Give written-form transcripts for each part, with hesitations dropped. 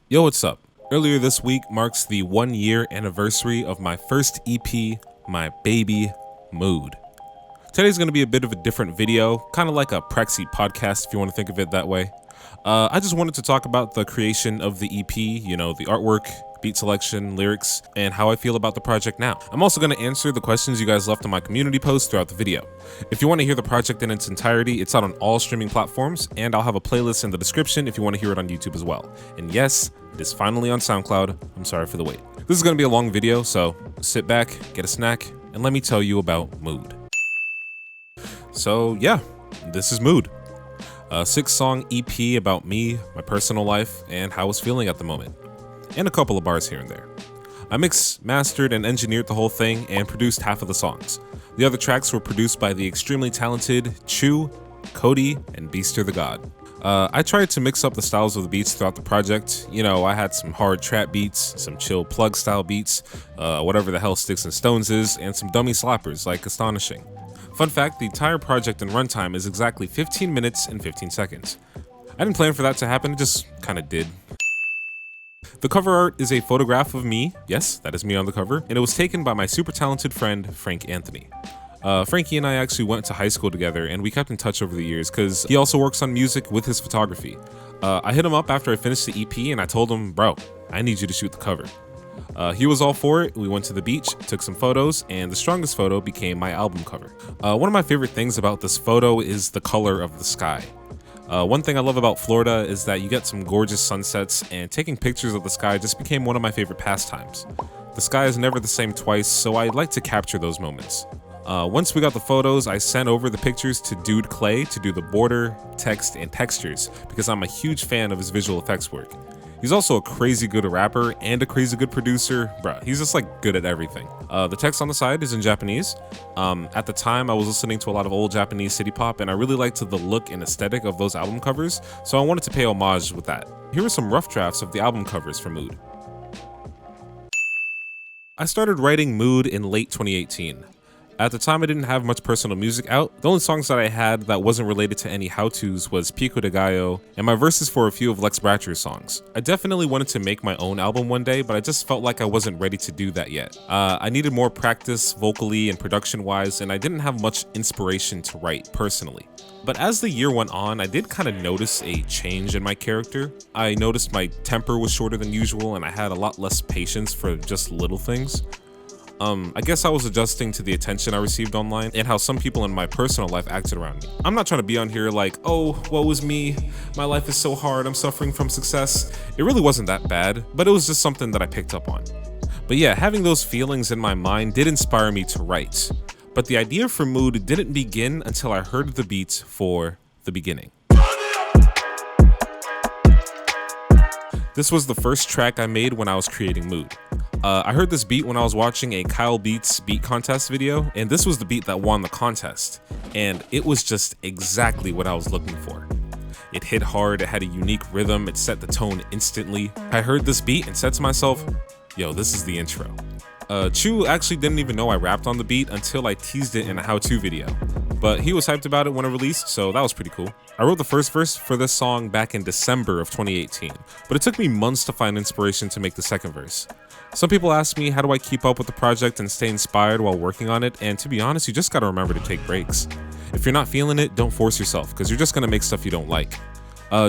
Yo, what's up? Earlier this week marks the 1 year anniversary of my first EP, my baby, Mood. Today's going to be a bit of a different video, kind of like a Praxi podcast if you want to think of it that way. I just wanted to talk about the creation of the EP, the artwork, beat selection, lyrics, and how I feel about the project now. I'm also going to answer the questions you guys left on my community post throughout the video. If you want to hear the project in its entirety, it's out on all streaming platforms, and I'll have a playlist in the description if you want to hear it on YouTube as well. And yes, it is finally on SoundCloud. I'm sorry for the wait. This is going to be a long video, so sit back, get a snack, and let me tell you about Mood. So yeah, this is Mood. A 6-song EP about me, my personal life, and how I was feeling at the moment. And a couple of bars here and there. I mixed, mastered, and engineered the whole thing and produced half of the songs. The other tracks were produced by the extremely talented Chu, Cody, and BSTERTHEGAWD. I tried to mix up the styles of the beats throughout the project. I had some hard trap beats, some chill plug style beats, whatever the hell Sticks and Stones is, and some dummy slappers like Astonishing. Fun fact, the entire project and runtime is exactly 15 minutes and 15 seconds. I didn't plan for that to happen, it just kinda did. The cover art is a photograph of me, yes, that is me on the cover, and it was taken by my super talented friend, Frank Anthony. Frankie and I actually went to high school together, and we kept in touch over the years because he also works on music with his photography. I hit him up after I finished the EP, and I told him, bro, I need you to shoot the cover. He was all for it. We went to the beach, took some photos, and the strongest photo became my album cover. One of my favorite things about this photo is the color of the sky. One thing I love about Florida is that you get some gorgeous sunsets, and taking pictures of the sky just became one of my favorite pastimes. The sky is never the same twice, so I'd like to capture those moments. Once we got the photos, I sent over the pictures to Dude Clay to do the border, text, and textures because I'm a huge fan of his visual effects work. He's also a crazy good rapper and a crazy good producer. Bruh, he's just good at everything. The text on the side is in Japanese. At the time, I was listening to a lot of old Japanese city pop, and I really liked the look and aesthetic of those album covers, so I wanted to pay homage with that. Here are some rough drafts of the album covers for Mood. I started writing Mood in late 2018. At the time, I didn't have much personal music out. The only songs that I had that wasn't related to any how-tos was Pico de Gallo and my verses for a few of Lex Bratcher's songs. I definitely wanted to make my own album one day, but I just felt like I wasn't ready to do that yet. I needed more practice vocally and production-wise, and I didn't have much inspiration to write personally. But as the year went on, I did kind of notice a change in my character. I noticed my temper was shorter than usual, and I had a lot less patience for just little things. I guess I was adjusting to the attention I received online and how some people in my personal life acted around me. I'm not trying to be on here like, oh, woe is me, my life is so hard, I'm suffering from success. It really wasn't that bad, but it was just something that I picked up on. But yeah, having those feelings in my mind did inspire me to write. But the idea for Mood didn't begin until I heard the beats for The Beginning. This was the first track I made when I was creating Mood. I heard this beat when I was watching a Kyle Beats beat contest video, and this was the beat that won the contest. And it was just exactly what I was looking for. It hit hard, it had a unique rhythm, it set the tone instantly. I heard this beat and said to myself, yo, this is the intro. Chu actually didn't even know I rapped on the beat until I teased it in a how-to video. But he was hyped about it when it released, so that was pretty cool. I wrote the first verse for this song back in December of 2018, but it took me months to find inspiration to make the second verse. Some people ask me how do I keep up with the project and stay inspired while working on it, and to be honest, you just gotta remember to take breaks. If you're not feeling it, don't force yourself, because you're just gonna make stuff you don't like.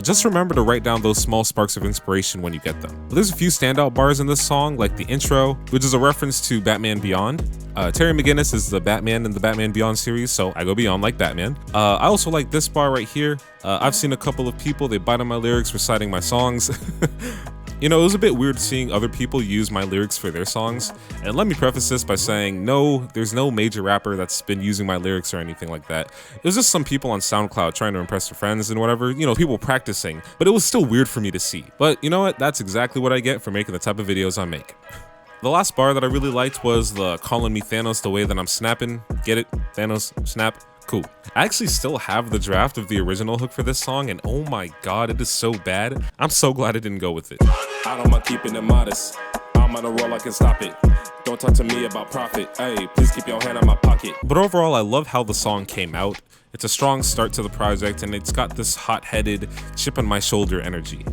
Just remember to write down those small sparks of inspiration when you get them. There's a few standout bars in this song, like the intro, which is a reference to Batman Beyond. Terry McGinnis is the Batman in the Batman Beyond series, so I go beyond like Batman. I also like this bar right here. I've seen a couple of people, they bite on my lyrics reciting my songs. It was a bit weird seeing other people use my lyrics for their songs. And let me preface this by saying, no, there's no major rapper that's been using my lyrics or anything like that. It was just some people on SoundCloud trying to impress their friends and whatever, people practicing. But it was still weird for me to see. But you know what? That's exactly what I get for making the type of videos I make. The last bar that I really liked was the calling me Thanos the way that I'm snapping. Get it? Thanos, snap. Cool. I actually still have the draft of the original hook for this song, and oh my god, it is so bad. I'm so glad I didn't go with it. I don't mind keeping it modest. I'm on a roll, I can stop it. Don't talk to me about profit. Hey, please keep your hand on my pocket. But overall, I love how the song came out. It's a strong start to the project, and it's got this hot-headed, chip on my shoulder energy.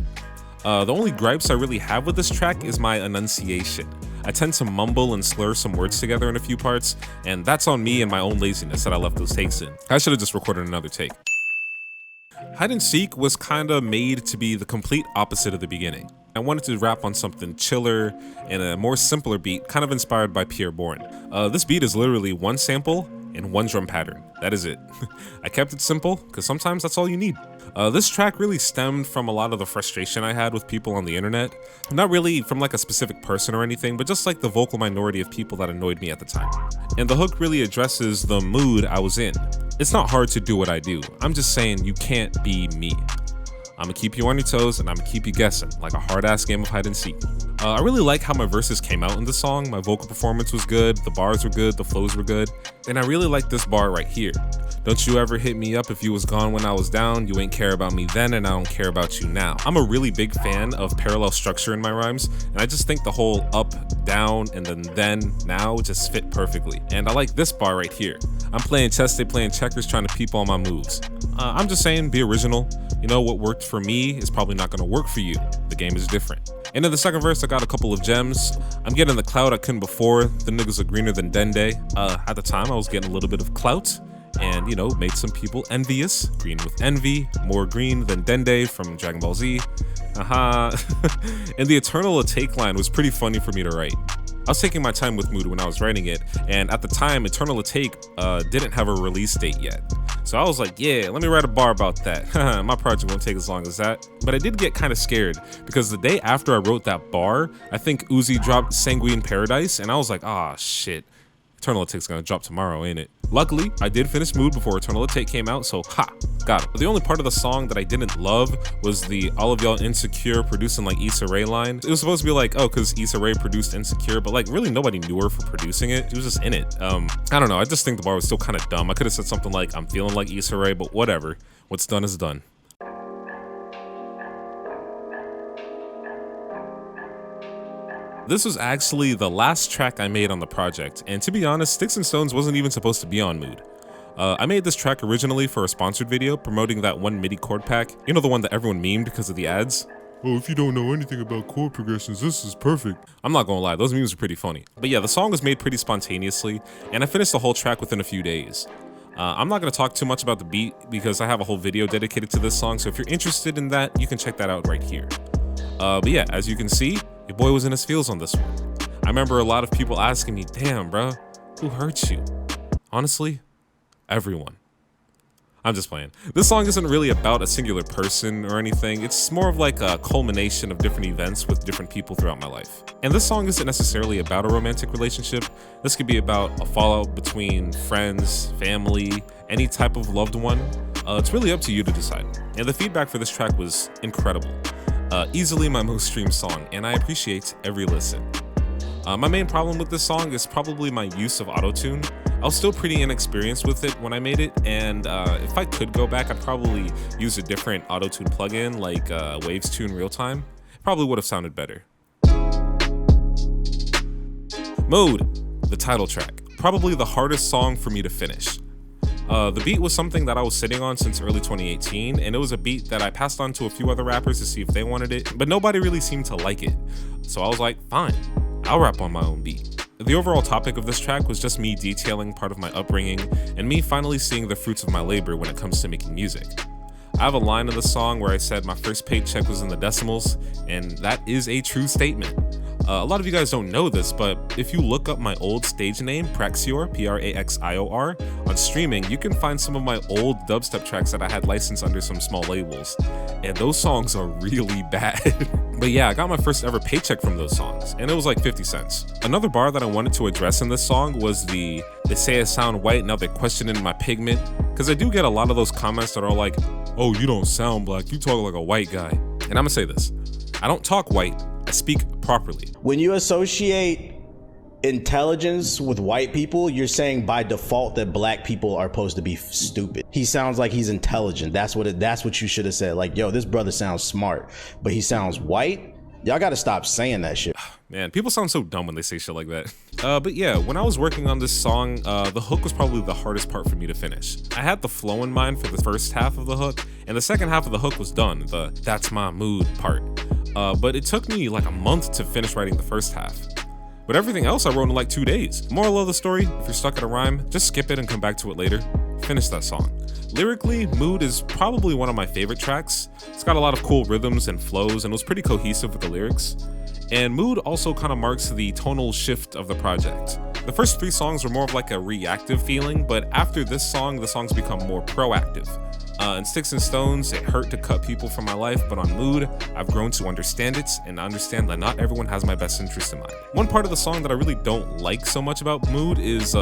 The only gripes I really have with this track is my enunciation. I tend to mumble and slur some words together in a few parts, and that's on me and my own laziness that I left those takes in. I should have just recorded another take. Hide and Seek was kinda made to be the complete opposite of the beginning. I wanted to rap on something chiller and a more simpler beat, kind of inspired by Pierre Bourne. This beat is literally one sample and one drum pattern. That is it. I kept it simple, because sometimes that's all you need. This track really stemmed from a lot of the frustration I had with people on the internet. Not really from like a specific person or anything, but just like the vocal minority of people that annoyed me at the time. And the hook really addresses the mood I was in. It's not hard to do what I do. I'm just saying you can't be me. I'm gonna keep you on your toes and I'm gonna keep you guessing, like a hard-ass game of hide and seek. I really like how my verses came out in the song. My vocal performance was good, the bars were good, the flows were good, and I really like this bar right here. Don't you ever hit me up if you was gone when I was down, you ain't care about me then and I don't care about you now. I'm a really big fan of parallel structure in my rhymes, and I just think the whole up, down, and then, now just fit perfectly. And I like this bar right here. I'm playing chess, they playing checkers, trying to peep all my moves. I'm just saying, be original. You know, what worked for me is probably not gonna work for you. The game is different. And in the second verse, I got a couple of gems. I'm getting the clout I couldn't before. The niggas are greener than Dende. At the time, I was getting a little bit of clout and, you know, made some people envious. Green with envy, more green than Dende from Dragon Ball Z. And the Eternal Take line was pretty funny for me to write. I was taking my time with Mood when I was writing it, and at the time, Eternal Take didn't have a release date yet. So I was like, yeah, let me write a bar about that. My project won't take as long as that. But I did get kind of scared, because the day after I wrote that bar, I think Uzi dropped Sanguine Paradise, and I was like, ah, shit. Eternal Take's gonna drop tomorrow, ain't it? Luckily, I did finish Mood before Eternal Take came out, so got it. The only part of the song that I didn't love was the all of y'all insecure producing like Issa Rae line. It was supposed to be like, oh, because Issa Rae produced Insecure, but like really nobody knew her for producing it. She was just in it. I don't know, I just think the bar was still kind of dumb. I could have said something like, I'm feeling like Issa Rae, but whatever. What's done is done. This was actually the last track I made on the project, and to be honest, Sticks and Stones wasn't even supposed to be on Mood. I made this track originally for a sponsored video promoting that one MIDI chord pack. You know, the one that everyone memed because of the ads? Oh, if you don't know anything about chord progressions, this is perfect. I'm not gonna lie, those memes are pretty funny. But yeah, the song was made pretty spontaneously, and I finished the whole track within a few days. I'm not gonna talk too much about the beat because I have a whole video dedicated to this song, so if you're interested in that, you can check that out right here. But yeah, as you can see, your boy was in his feels on this one. I remember a lot of people asking me, damn, bruh, who hurt you? Honestly, everyone. I'm just playing. This song isn't really about a singular person or anything. It's more of like a culmination of different events with different people throughout my life. And this song isn't necessarily about a romantic relationship. This could be about a fallout between friends, family, any type of loved one. It's really up to you to decide. And the feedback for this track was incredible. Easily my most streamed song, and I appreciate every listen. My main problem with this song is probably my use of autotune. I was still pretty inexperienced with it when I made it, and if I could go back, I'd probably use a different autotune plugin like Waves Tune Realtime. It probably would have sounded better. Mode, the title track. Probably the hardest song for me to finish. The beat was something that I was sitting on since early 2018, and it was a beat that I passed on to a few other rappers to see if they wanted it, but nobody really seemed to like it. So I was like, fine, I'll rap on my own beat. The overall topic of this track was just me detailing part of my upbringing and me finally seeing the fruits of my labor when it comes to making music. I have a line in the song where I said my first paycheck was in the decimals, and that is a true statement. A lot of you guys don't know this, but if you look up my old stage name, Praxior, Praxior, on streaming, you can find some of my old dubstep tracks that I had licensed under some small labels. And those songs are really bad. But yeah, I got my first ever paycheck from those songs, and it was like 50 cents. Another bar that I wanted to address in this song was they say I sound white, now they're questioning my pigment. Because I do get a lot of those comments that are like, oh, you don't sound black, you talk like a white guy. And I'm gonna say this, I don't talk white, I speak properly. When you associate intelligence with white people, you're saying by default that black people are supposed to be stupid. He sounds like he's intelligent. That's what you should have said. Like, yo, this brother sounds smart, but he sounds white. Y'all gotta stop saying that shit. Man, people sound so dumb when they say shit like that. But yeah, when I was working on this song, the hook was probably the hardest part for me to finish. I had the flow in mind for the first half of the hook, and the second half of the hook was done, the "that's my mood" part. But it took me like a month to finish writing the first half. But everything else I wrote in like 2 days. Moral of the story, if you're stuck at a rhyme, just skip it and come back to it later. Finish that song. Lyrically, Mood is probably one of my favorite tracks. It's got a lot of cool rhythms and flows and was pretty cohesive with the lyrics. And Mood also kind of marks the tonal shift of the project. The first 3 songs were more of like a reactive feeling, but after this song, the songs become more proactive. In Sticks and Stones, it hurt to cut people from my life, but on Mood, I've grown to understand it and understand that not everyone has my best interest in mind. One part of the song that I really don't like so much about Mood is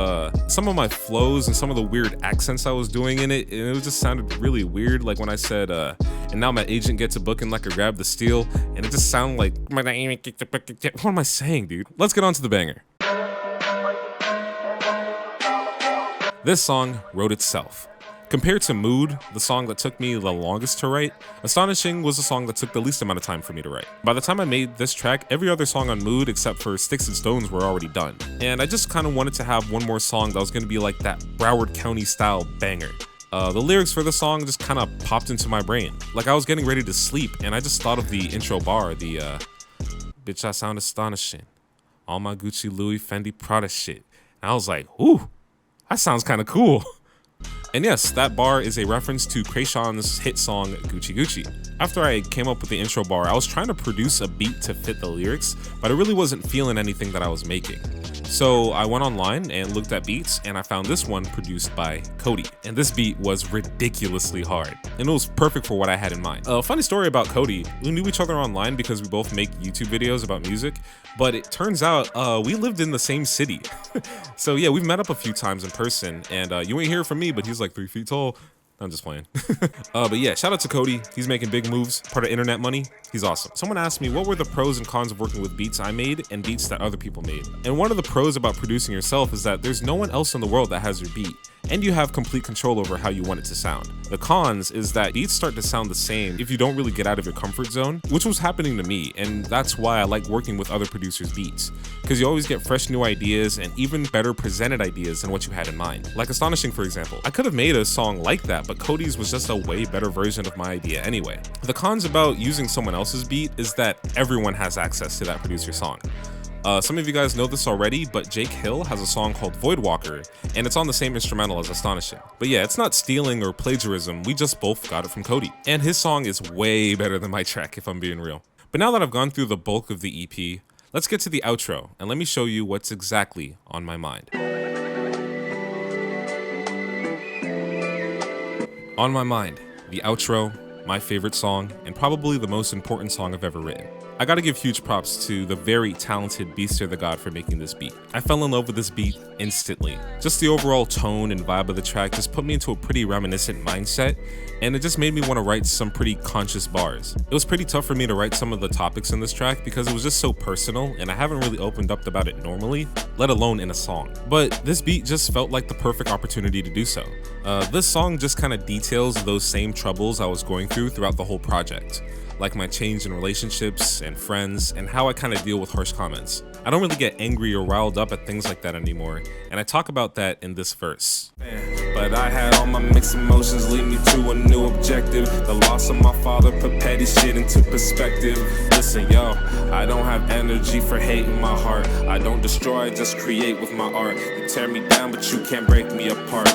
some of my flows and some of the weird accents I was doing in it, and it just sounded really weird, like when I said, and now my agent gets a booking like I grabbed the steel, and it just sounded like, what am I saying, dude? Let's get on to the banger. This song wrote itself. Compared to Mood, the song that took me the longest to write, Astonishing was the song that took the least amount of time for me to write. By the time I made this track, every other song on Mood except for Sticks and Stones were already done. And I just kind of wanted to have one more song that was going to be like that Broward County style banger. The lyrics for the song just kind of popped into my brain. Like I was getting ready to sleep and I just thought of the intro bar, the bitch I sound astonishing. All my Gucci, Louis, Fendi, Prada shit. And I was like, ooh, that sounds kind of cool. And yes, that bar is a reference to Kreayshawn's hit song Gucci Gucci. After I came up with the intro bar, I was trying to produce a beat to fit the lyrics, but I really wasn't feeling anything that I was making. So I went online and looked at beats, and I found this one produced by Cody. And this beat was ridiculously hard, and it was perfect for what I had in mind. A funny story about Cody, we knew each other online because we both make YouTube videos about music, but it turns out we lived in the same city. So yeah, we've met up a few times in person, and you ain't hear from me, but he's like 3 feet tall. I'm just playing. But yeah, shout out to Cody. He's making big moves, part of internet money. He's awesome. Someone asked me what were the pros and cons of working with beats I made and beats that other people made. And one of the pros about producing yourself is that there's no one else in the world that has your beat, and you have complete control over how you want it to sound. The cons is that beats start to sound the same if you don't really get out of your comfort zone, which was happening to me, and that's why I like working with other producers' beats, because you always get fresh new ideas and even better presented ideas than what you had in mind. Like Astonishing, for example. I could have made a song like that, but Cody's was just a way better version of my idea anyway. The cons about using someone else's beat is that everyone has access to that producer's song. Some of you guys know this already, but Jake Hill has a song called Voidwalker, and it's on the same instrumental as Astonishing. But yeah, it's not stealing or plagiarism, we just both got it from Cody. And his song is way better than my track, if I'm being real. But now that I've gone through the bulk of the EP, let's get to the outro, and let me show you what's exactly on my mind. On my mind, the outro, my favorite song, and probably the most important song I've ever written. I gotta give huge props to the very talented BSTERTHEGAWD for making this beat. I fell in love with this beat instantly. Just the overall tone and vibe of the track just put me into a pretty reminiscent mindset, and it just made me want to write some pretty conscious bars. It was pretty tough for me to write some of the topics in this track because it was just so personal, and I haven't really opened up about it normally, let alone in a song. But this beat just felt like the perfect opportunity to do so. This song just kind of details those same troubles I was going through throughout the whole project, like my change in relationships and friends and how I kind of deal with harsh comments. I don't really get angry or riled up at things like that anymore, and I talk about that in this verse. But I had all my mixed emotions lead me to a new objective. The loss of my father put petty shit into perspective. Listen, yo, I don't have energy for hate in my heart. I don't destroy, I just create with my art. You tear me down, but you can't break me apart.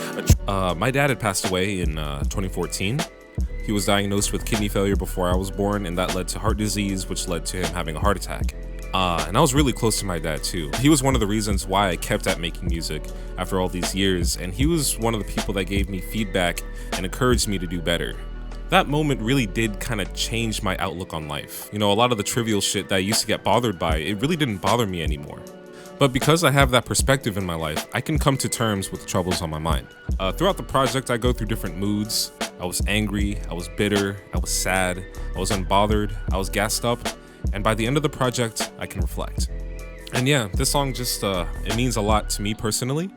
My dad had passed away in 2014. He was diagnosed with kidney failure before I was born, and that led to heart disease, which led to him having a heart attack. And I was really close to my dad too. He was one of the reasons why I kept at making music after all these years, and he was one of the people that gave me feedback and encouraged me to do better. That moment really did kind of change my outlook on life. You know, a lot of the trivial shit that I used to get bothered by, it really didn't bother me anymore. But because I have that perspective in my life, I can come to terms with the troubles on my mind. Throughout the project, I go through different moods. I was angry, I was bitter, I was sad, I was unbothered, I was gassed up, and by the end of the project, I can reflect. And yeah, this song just, it means a lot to me personally,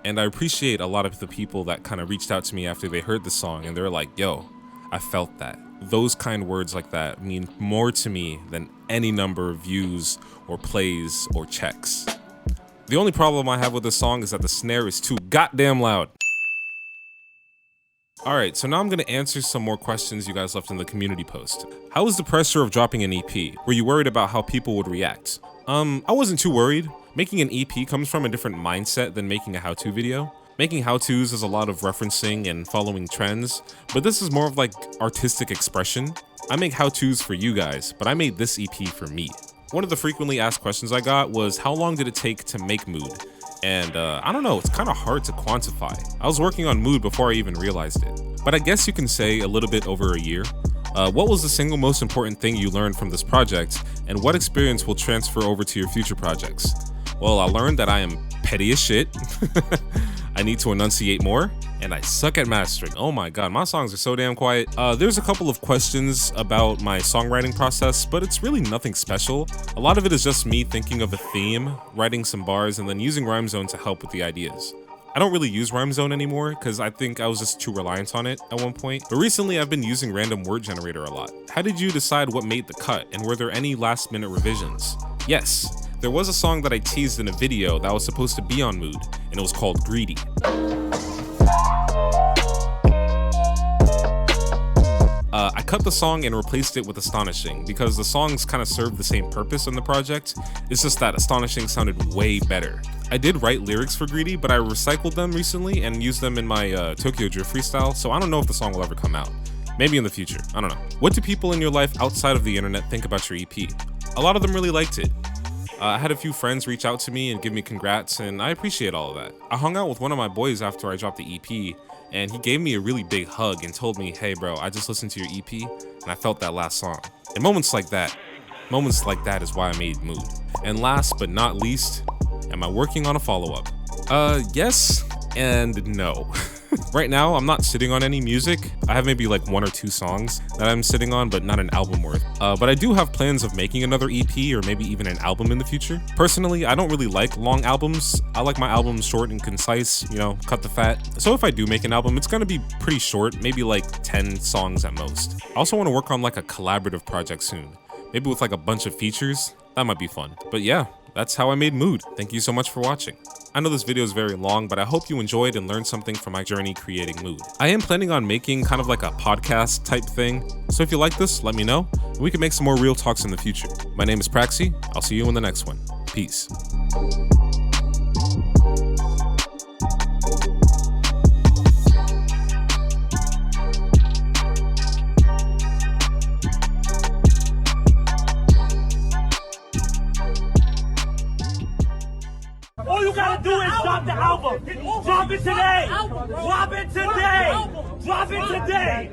and I appreciate a lot of the people that kind of reached out to me after they heard the song, and they're like, yo, I felt that. Those kind words like that mean more to me than any number of views or plays or checks. The only problem I have with this song is that the snare is too goddamn loud. Alright, so now I'm gonna answer some more questions you guys left in the community post. How was the pressure of dropping an EP? Were you worried about how people would react? I wasn't too worried. Making an EP comes from a different mindset than making a how-to video. Making how-tos is a lot of referencing and following trends, but this is more of like artistic expression. I make how-tos for you guys, but I made this EP for me. One of the frequently asked questions I got was, how long did it take to make Mood? And I don't know, it's kind of hard to quantify. I was working on Mood before I even realized it. But I guess you can say a little bit over a year. What was the single most important thing you learned from this project, and what experience will transfer over to your future projects? Well, I learned that I am petty as shit. I need to enunciate more, and I suck at mastering. Oh my god, my songs are so damn quiet. There's a couple of questions about my songwriting process, but it's really nothing special. A lot of it is just me thinking of a theme, writing some bars, and then using RhymeZone to help with the ideas. I don't really use RhymeZone anymore because I think I was just too reliant on it at one point, but recently I've been using Random Word Generator a lot. How did you decide what made the cut, and were there any last minute revisions? Yes, there was a song that I teased in a video that was supposed to be on Mood, and it was called Greedy. I cut the song and replaced it with Astonishing because the songs kind of serve the same purpose in the project. It's just that Astonishing sounded way better. I did write lyrics for Greedy, but I recycled them recently and used them in my Tokyo Drift freestyle, so I don't know if the song will ever come out. Maybe in the future, I don't know. What do people in your life outside of the internet think about your EP? A lot of them really liked it. I had a few friends reach out to me and give me congrats, and I appreciate all of that. I hung out with one of my boys after I dropped the EP, and he gave me a really big hug and told me, hey bro, I just listened to your EP, and I felt that last song. And moments like that is why I made Mood. And last but not least, am I working on a follow-up? Yes and no. Right now, I'm not sitting on any music. I have maybe like 1 or 2 songs that I'm sitting on, but not an album worth. But I do have plans of making another EP or maybe even an album in the future. Personally, I don't really like long albums. I like my albums short and concise, you know, cut the fat. So if I do make an album, it's gonna be pretty short, maybe like 10 songs at most. I also wanna work on like a collaborative project soon. Maybe with like a bunch of features. That might be fun. But yeah, that's how I made Mood. Thank you so much for watching. I know this video is very long, but I hope you enjoyed and learned something from my journey creating Mood. I am planning on making kind of like a podcast type thing, so if you like this, let me know, and we can make some more real talks in the future. My name is Praxi. I'll see you in the next one. Peace. All you gotta do is drop the album. Drop it today. Drop it today. Drop it today.